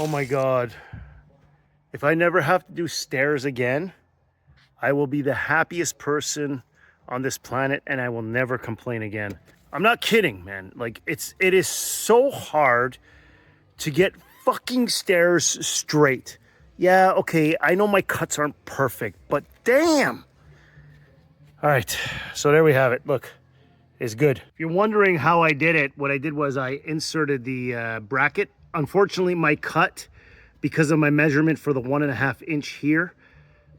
Oh my God. If I never have to do stairs again, I will be the happiest person on this planet and I will never complain again. I'm not kidding, man. Like it is so hard to get fucking stairs straight. Yeah, okay, I know my cuts aren't perfect, but damn. All right, so there we have it. Look, it's good. If you're wondering how I did it, what I did was I inserted the bracket. Unfortunately, my cut, because of my measurement for the 1.5 inch here,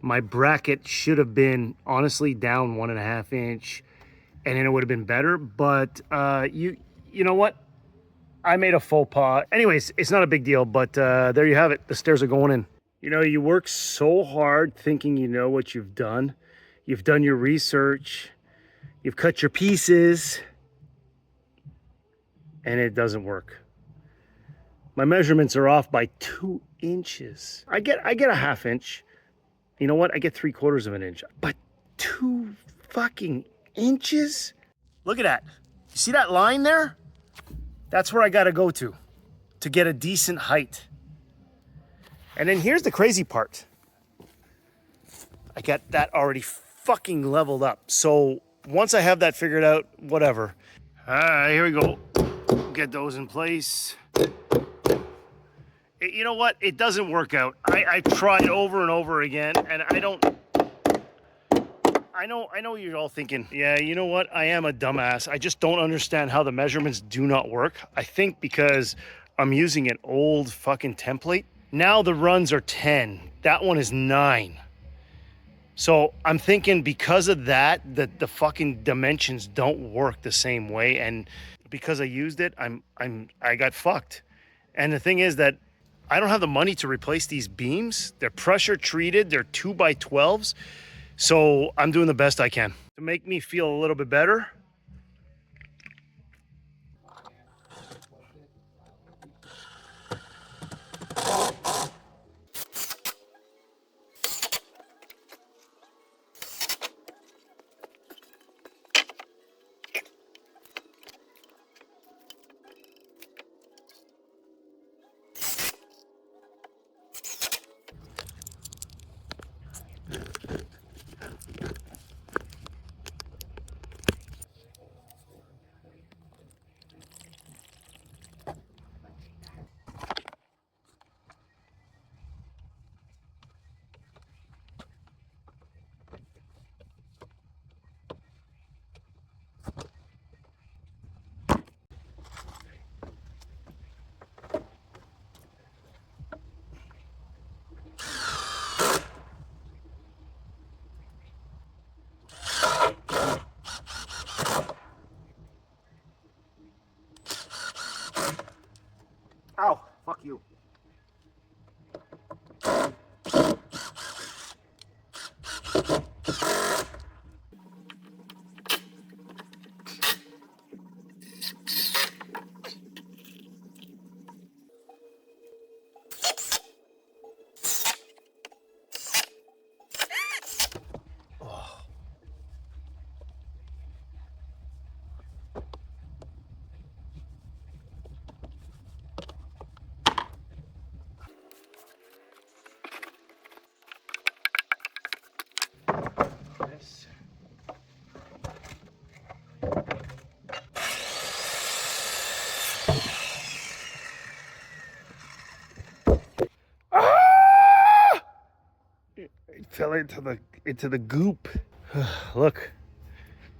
my bracket should have been honestly down 1.5 inch, and then it would have been better. But you know what? I made a faux pas. Anyways, it's not a big deal, but there you have it. The stairs are going in. You know, you work so hard thinking you know what you've done. You've done your research. You've cut your pieces. And it doesn't work. My measurements are off by 2 inches. I get a 1/2 inch. You know what? I get 3/4 of an inch. But 2 fucking inches? Look at that. You see that line there? That's where I gotta go to get a decent height. And then here's the crazy part. I got that already fucking leveled up. So once I have that figured out, whatever. Here we go. Get those in place. You know what? It doesn't work out. I tried over and over again, and I know you're all thinking, yeah, you know what? I am a dumbass. I just don't understand how the measurements do not work. I think because I'm using an old fucking template. Now the runs are 10. That one is 9. So I'm thinking because of that, the fucking dimensions don't work the same way. And because I used it, I got fucked. And the thing is that I don't have the money to replace these beams. They're pressure treated. They're 2x12s. So I'm doing the best I can to make me feel a little bit better. Ow, fuck you. It fell into the goop. Look,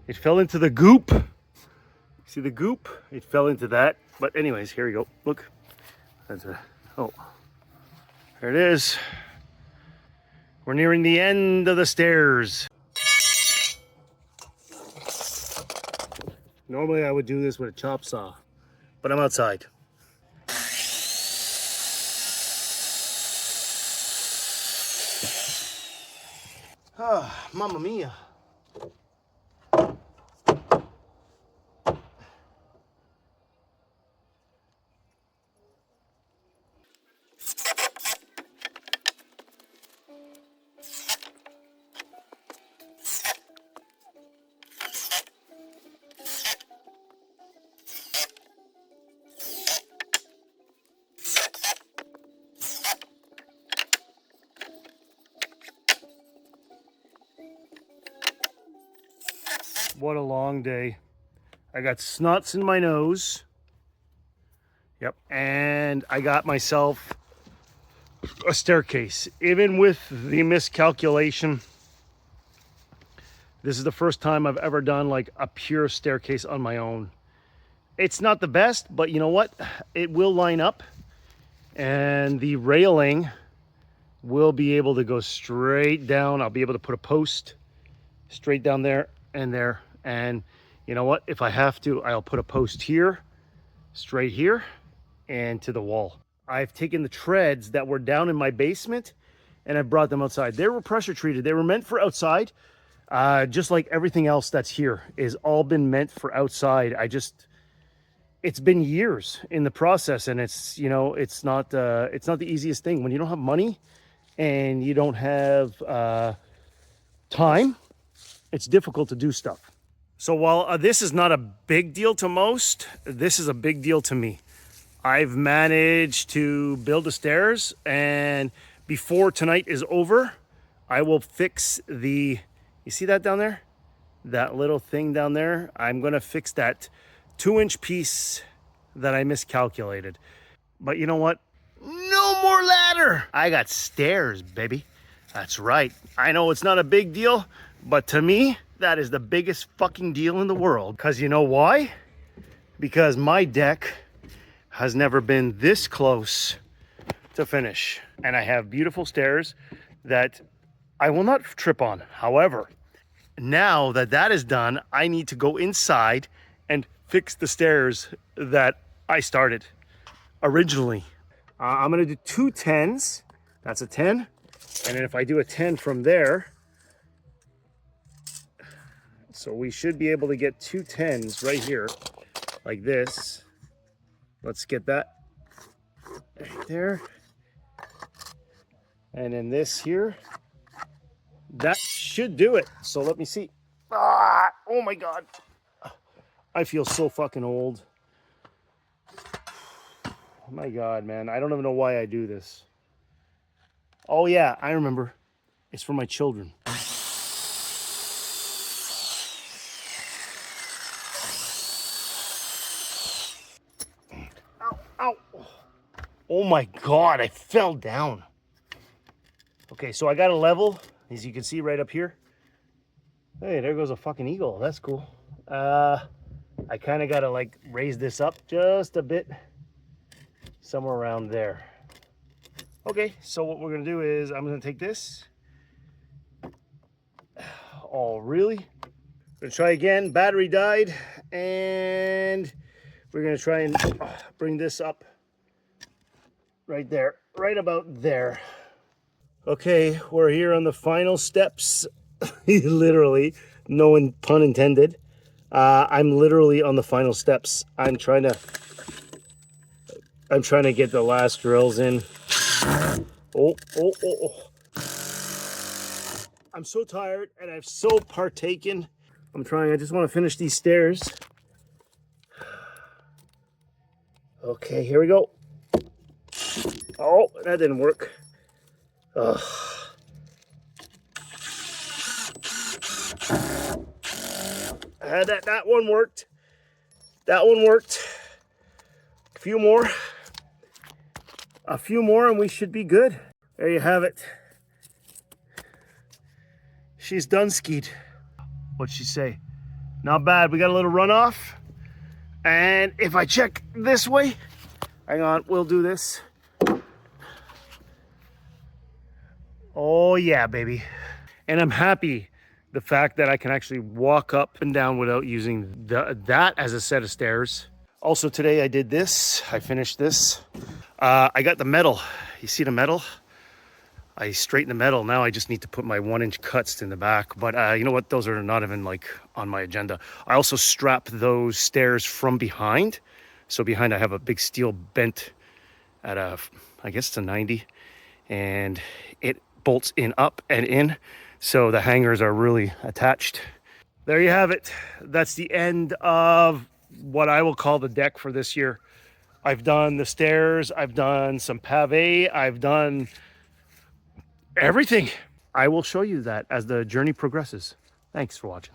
it fell into the goop. See the goop? It fell into that. But anyways, here we go. Look. Oh, there it is. We're nearing the end of the stairs. Normally I would do this with a chop saw, but I'm outside. Ah, Mamma Mia. What a long day. I got snots in my nose. Yep. And I got myself a staircase. Even with the miscalculation, this is the first time I've ever done like a pure staircase on my own. It's not the best, but you know what? It will line up, and the railing will be able to go straight down. I'll be able to put a post straight down there and there. And you know what? If I have to, I'll put a post here, straight here, and to the wall. I've taken the treads that were down in my basement and I brought them outside. They were pressure treated. They were meant for outside. Just like everything else that's here is all been meant for outside. It's been years in the process, and it's, you know, it's not the easiest thing when you don't have money and you don't have time. It's difficult to do stuff. So while this is not a big deal to most, this is a big deal to me. I've managed to build the stairs, and before tonight is over, I will fix you see that down there? That little thing down there? I'm gonna fix that 2-inch piece that I miscalculated. But you know what? No more ladder! I got stairs, baby. That's right. I know it's not a big deal, but to me, that is the biggest fucking deal in the world. Because you know why? Because my deck has never been this close to finish. And I have beautiful stairs that I will not trip on. However, now that that is done, I need to go inside and fix the stairs that I started originally. I'm gonna do 2 10s. That's a 10. And then if I do a 10 from there, so we should be able to get 2 10s right here, like this. Let's get that right there. And then this here, that should do it. So let me see. Oh my God. I feel so fucking old. Oh my God, man. I don't even know why I do this. Oh yeah, I remember. It's for my children. Ow. Oh my God, I fell down. Okay, so I got a level, as you can see right up here. Hey, there goes a fucking eagle. That's cool. I kind of got to like raise this up just a bit, somewhere around there. Okay, so what we're gonna do is I'm gonna take this. Oh, really? Gonna try again. Battery died, and we're gonna try and bring this up right there, right about there. Okay, we're here on the final steps. Literally, no pun intended. I'm literally on the final steps. I'm trying to get the last drills in. Oh. I'm so tired and I've so partaken. I just want to finish these stairs. Okay, here we go. Oh, that didn't work. Ugh. That one worked. That one worked. A few more and we should be good. There you have it. She's done skied. What'd she say? Not bad. We got a little runoff. And if I check this way, hang on, we'll do this. Oh yeah, baby. And I'm happy the fact that I can actually walk up and down without using that as a set of stairs. Also today I did this. I finished this. I got the metal. You see the metal? I straightened the metal. Now I just need to put my 1-inch cuts in the back. But you know what? Those are not even like on my agenda. I also strap those stairs from behind. So behind I have a big steel bent at I guess it's a 90. And it bolts in up and in. So the hangers are really attached. There you have it. That's the end of what I will call the deck for this year. I've done the stairs. I've done some pave. I've done everything. I will show you that as the journey progresses. Thanks for watching.